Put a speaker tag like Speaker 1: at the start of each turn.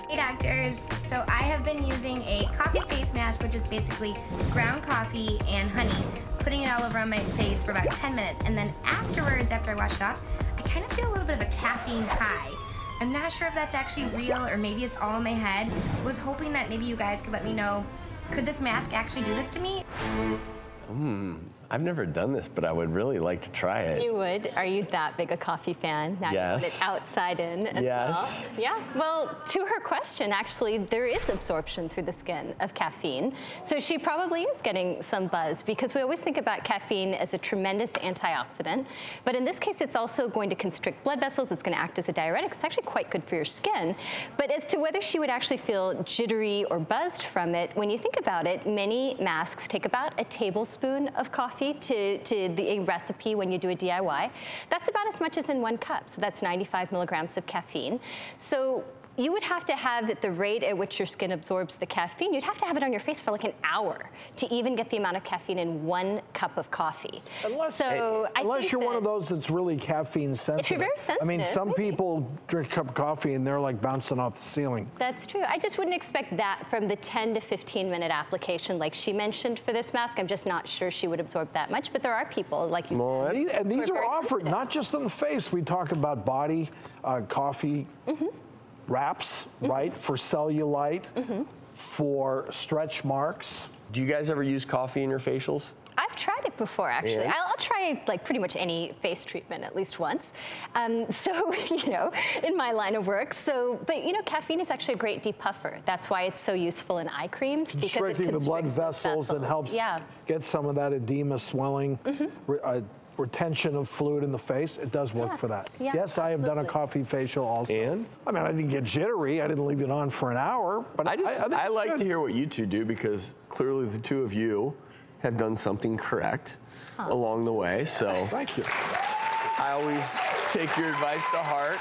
Speaker 1: Hey doctors, so I have been using a coffee face mask, which is basically ground coffee and honey, putting it all over on my face for about 10 minutes, and then afterwards, after I wash it off, I kind of feel a little bit of a caffeine high. I'm not sure if that's actually real or maybe it's all in my head. I was hoping that maybe you guys could let me know, could this mask actually do this to me?
Speaker 2: I've never done this, but I would really like to try it.
Speaker 3: You would? Are you that big a coffee fan? Now you put it outside in as well? Yeah. Well, to her question, actually, there is absorption through the skin of caffeine. So she probably is getting some buzz because we always think about caffeine as a tremendous antioxidant. But in this case, it's also going to constrict blood vessels. It's going to act as a diuretic. It's actually quite good for your skin. But as to whether she would actually feel jittery or buzzed from it, when you think about it, many masks take about a tablespoon of coffee to a recipe when you do a DIY. That's about as much as in 1 cup, so that's 95 milligrams of caffeine. So you would have to have at the rate at which your skin absorbs the caffeine, you'd have to have it on your face for like an hour to even get the amount of caffeine in 1 cup of coffee.
Speaker 4: Unless you're one of those that's really caffeine sensitive.
Speaker 3: If you're very sensitive.
Speaker 4: I mean, some people drink a cup of coffee and they're like bouncing off the ceiling.
Speaker 3: That's true. I just wouldn't expect that from the 10 to 15 minute application like she mentioned for this mask. I'm just not sure she would absorb that much, but there are people, like you said.
Speaker 4: And these are offered not just on the face. We talk about body, coffee, wraps, right, for cellulite, for stretch marks.
Speaker 2: Do you guys ever use coffee in your facials?
Speaker 3: I've tried it before, actually.
Speaker 2: Yeah.
Speaker 3: I'll try like pretty much any face treatment at least once. So, you know, in my line of work. So, but you know, caffeine is actually a great depuffer. That's why it's so useful in eye creams because it constricts
Speaker 4: the blood vessels and helps get some of that edema, swelling, retention of fluid in the face. It does work for that.
Speaker 3: Yeah,
Speaker 4: yes, I have done a coffee facial also.
Speaker 2: And?
Speaker 4: I mean, I didn't get jittery. I didn't leave it on for an hour. But
Speaker 2: I like to hear what you two do because clearly the two of you have done something correct along the way. So
Speaker 4: thank you.
Speaker 2: I always take your advice to heart.